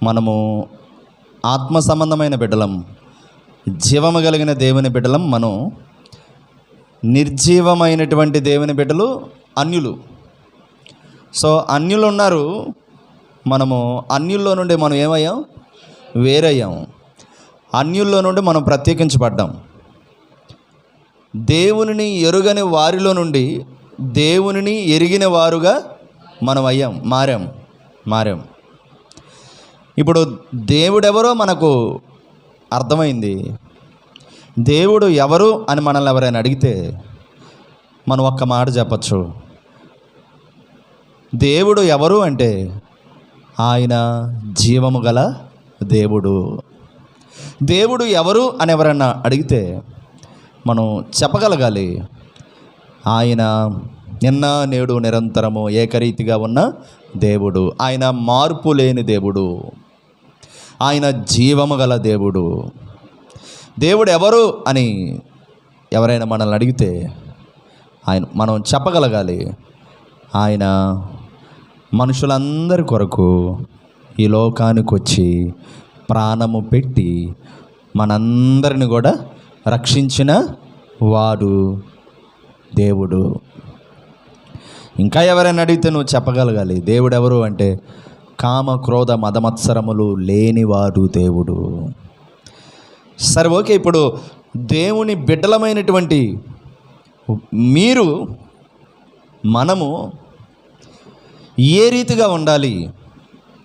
మనము ఆత్మ సంబంధమైన బిడ్డలం, జీవము కలిగిన దేవుని బిడ్డలం. మనం నిర్జీవమైనటువంటి దేవుని బిడ్డలు అన్యులు. సో అన్యులు ఉన్నారు, మనము అన్యుల్లో నుండి మనం ఏమయ్యాం? వేరయ్యాం. అన్యుల్లో నుండి మనం ప్రత్యేకించబడ్డాం. దేవునిని ఎరుగని వారిలో నుండి దేవునిని ఎరిగిన వారుగా మనం మారాం. ఇప్పుడు దేవుడెవరో మనకు అర్థమైంది. దేవుడు ఎవరు అని మనల్ని ఎవరైనా అడిగితే మనం ఒక్క మాట చెప్పచ్చు, దేవుడు ఎవరు అంటే ఆయన జీవము గల దేవుడు. దేవుడు ఎవరు అని ఎవరైనా అడిగితే మనం చెప్పగలగాలి, ఆయన నిన్న నేడు నిరంతరము ఏకరీతిగా ఉన్న దేవుడు, ఆయన మార్పు లేని దేవుడు, ఆయన జీవము గల దేవుడు. దేవుడు ఎవరు అని ఎవరైనా మనల్ని అడిగితే మనం చెప్పగలగాలి, ఆయన మనుషులందరి కొరకు ఈ లోకానికి వచ్చి ప్రాణము పెట్టి మనందరిని కూడా రక్షించిన వాడు దేవుడు. ఇంకా ఎవరైనా అడిగితే నువ్వు చెప్పగలగాలి, దేవుడు ఎవరు అంటే కామ క్రోధ మదమత్సరములు లేనివాడు దేవుడు. సరే, ఓకే. ఇప్పుడు దేవుని బిడ్డలమైనటువంటి మనము ఏ రీతిగా ఉండాలి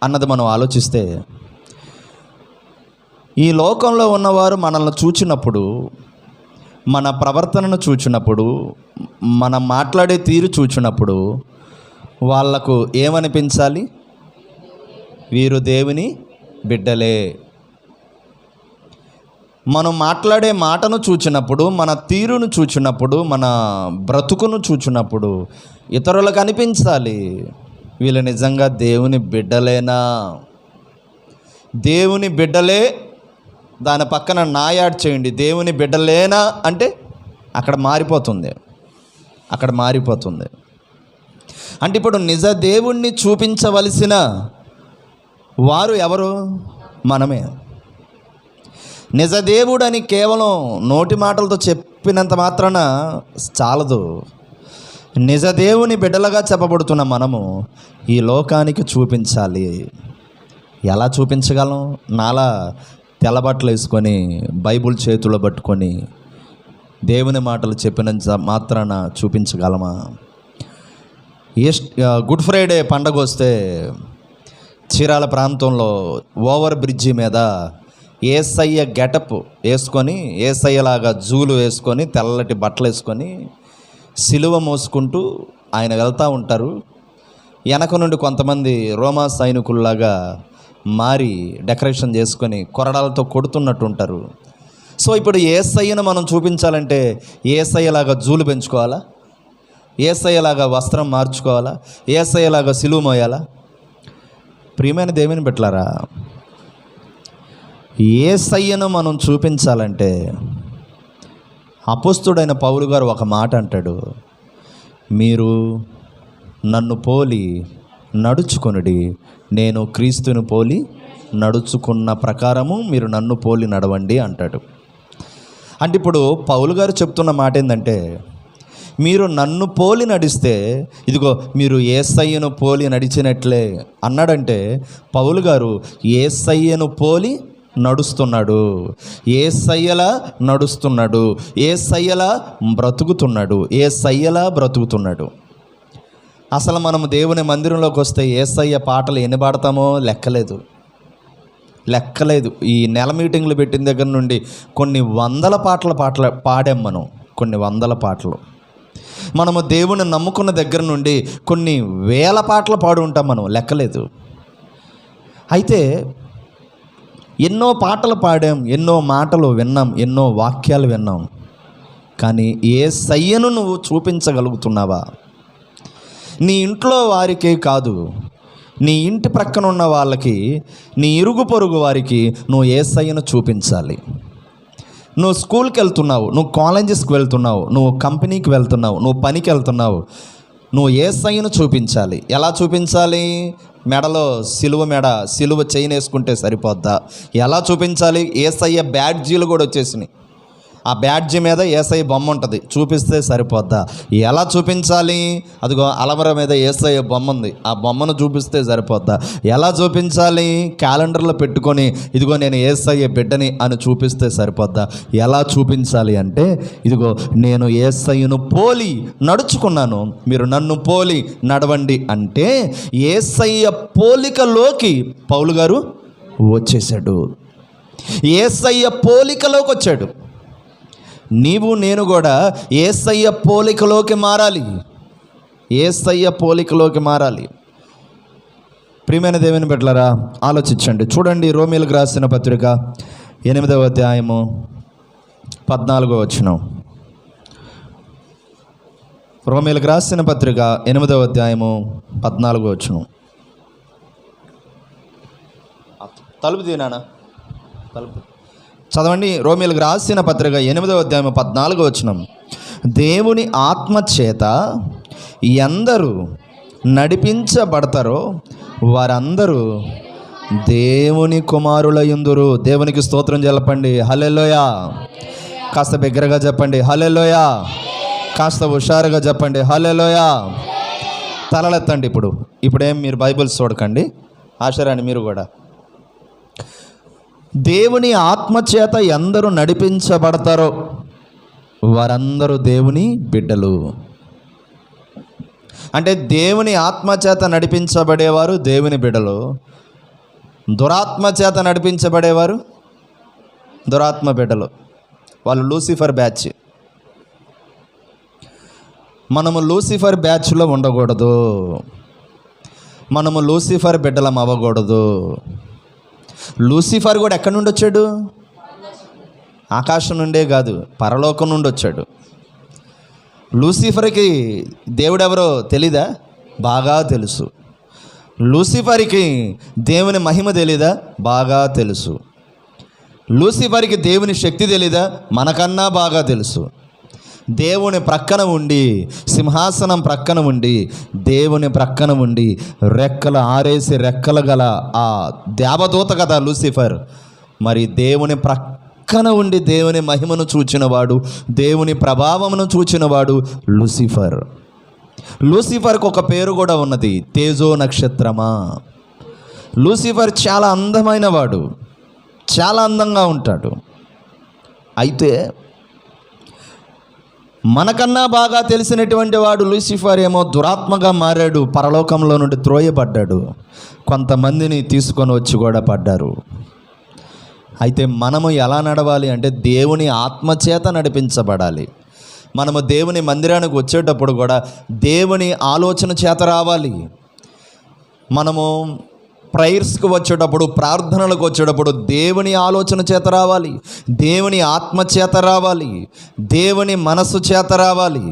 అన్నది మనం ఆలోచిస్తే, ఈ లోకంలో ఉన్నవారు మనల్ని చూచినప్పుడు, మన ప్రవర్తనను చూచినప్పుడు, మనం మాట్లాడే తీరు చూచినప్పుడు వాళ్లకు ఏమనిపించాలి? వీరు దేవుని బిడ్డలే. మనం మాట్లాడే మాటను చూచినప్పుడు, మన తీరును చూచినప్పుడు, మన బ్రతుకును చూచినప్పుడు ఇతరులకు అనిపించాలి, వీళ్ళు నిజంగా దేవుని బిడ్డలేనా? దేవుని బిడ్డలే, దాని పక్కన నా యాడ్ చేయండి, దేవుని బిడ్డలేనా అంటే అక్కడ మారిపోతుంది. అంటే ఇప్పుడు నిజ దేవుణ్ణి చూపించవలసిన వారు ఎవరు? మనమే. నిజదేవుడని కేవలం నోటి మాటలతో చెప్పినంత మాత్రాన చాలదు. నిజదేవుని బిడ్డలుగా చెప్పబడుతున్న మనము ఈ లోకానికి చూపించాలి. ఎలా చూపించగలం? నాలా తెల్లబట్టలు వేసుకొని బైబుల్ చేతుల్లో పట్టుకొని దేవుని మాటలు చెప్పినంత మాత్రాన చూపించగలమా? గుడ్ ఫ్రైడే పండగ వస్తే చీరాల ప్రాంతంలో ఓవర్ బ్రిడ్జి మీద ఏసయ్య గెటప్ వేసుకొని, ఏసయ్యలాగా జూలు వేసుకొని, తెల్లటి బట్టలు వేసుకొని, సిలువ మోసుకుంటూ ఆయన వెళ్తూ ఉంటారు. వెనక నుండి కొంతమంది రోమా సైనికుల్లాగా మారి డెకరేషన్ చేసుకొని కొరడాలతో కొడుతున్నట్టు ఉంటారు. సో ఇప్పుడు ఏసయ్యను మనం చూపించాలంటే ఏసయ్యలాగా జూలు పెంచుకోవాలా? ఏసయ్యలాగా వస్త్రం మార్చుకోవాలా? ఏసయ్యలాగా సిలువ మోయాలా? ప్రియమైన దేవుని బిడ్డలారా, యేసయ్యను మనం చూపించాలంటే అపోస్తలుడైన పౌలు గారు ఒక మాట అంటాడు, మీరు నన్ను పోలి నడుచుకొనుడి, నేను క్రీస్తుని పోలి నడుచుకున్న ప్రకారము మీరు నన్ను పోలి నడవండి అంటాడు. అంటే ఇప్పుడు పౌలు గారు చెప్తున్న మాట ఏంటంటే, మీరు నన్ను పోలి నడిస్తే ఇదిగో మీరు యేసయ్యను పోలి నడిచినట్లే అన్నాడంటే, పౌలు గారు యేసయ్యను పోలి నడుస్తున్నాడు, యేసయ్యలా నడుస్తున్నాడు, యేసయ్యలా బ్రతుకుతున్నాడు. అసలు మనము దేవుని మందిరంలోకి వస్తే యేసయ్య పాటలు ఎన్ని పాడతామో లెక్కలేదు. ఈ నెల మీటింగ్లు పెట్టిన దగ్గర నుండి కొన్ని వందల పాటలు పాడాం మనం, కొన్ని వందల పాటలు. మనము దేవుని నమ్ముకున్న దగ్గర నుండి కొన్ని వేల పాటలు పాడు ఉంటాం మనం, లెక్కలేదు. అయితే ఎన్నో పాటలు పాడాం, ఎన్నో మాటలు విన్నాం, ఎన్నో వాక్యాలు విన్నాం. కానీ యేసయ్యను నువ్వు చూపించగలుగుతున్నావా? నీ ఇంట్లో వారికే కాదు, నీ ఇంటి ప్రక్కన ఉన్న వాళ్ళకి, నీ ఇరుగు పొరుగు వారికి నువ్వు యేసయ్యను చూపించాలి. నువ్వు స్కూల్కి వెళ్తున్నావు, నువ్వు కాలేజెస్కి వెళ్తున్నావు, నువ్వు కంపెనీకి వెళ్తున్నావు, నువ్వు పనికి వెళ్తున్నావు, నువ్వు యేసయ్యను చూపించాలి. ఎలా చూపించాలి? మెడలో సిలువ చైన్ వేసుకుంటే సరిపోద్దా? ఎలా చూపించాలి? యేసయ్య బ్యాడ్జీలు కూడా వచ్చేసినాయి. ఆ బ్యాడ్జీ మీద యేసయ్య బొమ్మ ఉంటుంది, చూపిస్తే సరిపోద్దా? ఎలా చూపించాలి? అదిగో అలమర మీద యేసయ్య బొమ్మ ఉంది, ఆ బొమ్మను చూపిస్తే సరిపోద్దా? ఎలా చూపించాలి? క్యాలెండర్లో పెట్టుకొని ఇదిగో నేను యేసయ్య బిడ్డని అని చూపిస్తే సరిపోద్దా? ఎలా చూపించాలి అంటే, ఇదిగో నేను యేసయ్యను పోలి నడుచుకున్నాను, మీరు నన్ను పోలి నడవండి అంటే యేసయ్య పోలికలోకి పౌలు గారు వచ్చేసాడు. యేసయ్య పోలికలోకి వచ్చాడు. నీవు నేను కూడా యేసయ్య పోలికలోకి మారాలి. యేసయ్య పోలికలోకి మారాలి. ప్రియమైన దేవుని బిడ్డలారా, ఆలోచించండి. చూడండి, రోమీయులకు రాసిన పత్రిక 8వ అధ్యాయము 14వ వచనం. రోమీయులకు రాసిన పత్రిక 8వ అధ్యాయము 14వ వచనం. తలుపు తీనానా? తలుపు చదవండి. రోమీయులకు రాసిన పత్రిక 8వ అధ్యాయం 14వ వచనం. దేవుని ఆత్మచేత ఎందరూ నడిపించబడతారో వారందరూ దేవుని కుమారులయుందురు. దేవునికి స్తోత్రం చెప్పండి, హల్లెలూయా. కాస్త బిగ్గరగా చెప్పండి, హల్లెలూయా. కాస్త హుషారుగా చెప్పండి, హల్లెలూయా. తలలెత్తండి. ఇప్పుడేం మీరు బైబిల్స్ చూడకండి, ఆశరాని మీరు కూడా. దేవుని ఆత్మచేత ఎందరూ నడిపించబడతారో వారందరూ దేవుని బిడ్డలు. అంటే దేవుని ఆత్మచేత నడిపించబడేవారు దేవుని బిడ్డలు, దురాత్మచేత నడిపించబడేవారు దురాత్మ బిడ్డలు. వాళ్ళు లూసిఫర్ బ్యాచ్. మనము లూసిఫర్ బ్యాచ్లో ఉండకూడదు, మనము లూసిఫర్ బిడ్డలం అవ్వకూడదు. లూసిఫర్ కూడా ఎక్కడి నుండి వచ్చాడు? ఆకాశం నుండే కాదు, పరలోకం నుండి వచ్చాడు. లూసిఫర్కి దేవుడెవరో తెలీదా? బాగా తెలుసు. లూసిఫర్కి దేవుని మహిమ తెలీదా? బాగా తెలుసు. లూసిఫర్కి దేవుని శక్తి తెలీదా? మనకన్నా బాగా తెలుసు. దేవుని ప్రక్కన ఉండి, సింహాసనం ప్రక్కన ఉండి, దేవుని ప్రక్కన ఉండి రెక్కలు ఆరేసి రెక్కలు గల ఆ దేవదూత కదా లూసిఫర్. మరి దేవుని ప్రక్కన ఉండి దేవుని మహిమను చూచినవాడు, దేవుని ప్రభావమును చూచినవాడు లూసిఫర్. లూసిఫర్కి ఒక పేరు కూడా ఉన్నది, తేజో నక్షత్రమా. లూసిఫర్ చాలా అందమైన వాడు, చాలా అందంగా ఉంటాడు. అయితే మనకన్నా బాగా తెలిసినటువంటి వాడు లూసిఫర్ ఏమో దురాత్మగా మారాడు, పరలోకంలో నుండి త్రోయబడ్డాడు, కొంతమందిని తీసుకొని వచ్చి కూడా పడ్డారు. అయితే మనము ఎలా నడవాలి అంటే దేవుని ఆత్మచేత నడిపించబడాలి. మనము దేవుని మందిరానికి వచ్చేటప్పుడు కూడా దేవుని ఆలోచన చేత రావాలి. మనము ప్రేయర్స్కి వచ్చేటప్పుడు, ప్రార్థనలకు వచ్చేటప్పుడు దేవుని ఆలోచన చేత రావాలి, దేవుని ఆత్మ చేత రావాలి, దేవుని మనసు చేత రావాలి.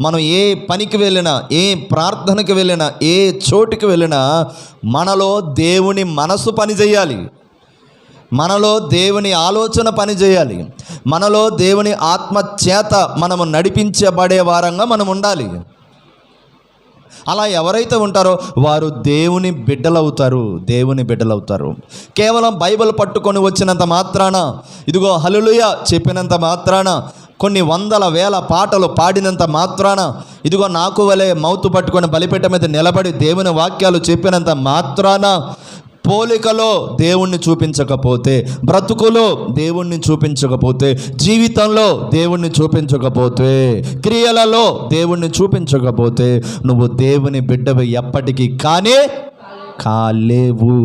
మనం ఏ పనికి వెళ్ళినా, ఏ ప్రార్థనకి వెళ్ళినా, ఏ చోటుకి వెళ్ళినా మనలో దేవుని మనసు పనిచేయాలి, మనలో దేవుని ఆలోచన పనిచేయాలి, మనలో దేవుని ఆత్మ చేత మనము నడిపించబడే వారంగా మనం ఉండాలి. అలా ఎవరైతే ఉంటారో వారు దేవుని బిడ్డలవుతారు, దేవుని బిడ్డలవుతారు. కేవలం బైబిల్ పట్టుకొని వచ్చినంత మాత్రాన, ఇదిగో హల్లెలూయా చెప్పినంత మాత్రాన, కొన్ని వందల వేల పాటలు పాడినంత మాత్రాన, ఇదిగో నాకు వలె మౌతు పట్టుకొని బలిపీఠ మీద నిలబడి దేవుని వాక్యాలు చెప్పినంత మాత్రాన, పోలికలో దేవుణ్ణి చూపించకపోతే, బ్రతుకులో దేవుణ్ణి చూపించకపోతే, జీవితంలో దేవుణ్ణి చూపించకపోతే, క్రియలలో దేవుణ్ణి చూపించకపోతే నువ్వు దేవుని బిడ్డవి ఎప్పటికీ కాలేవు.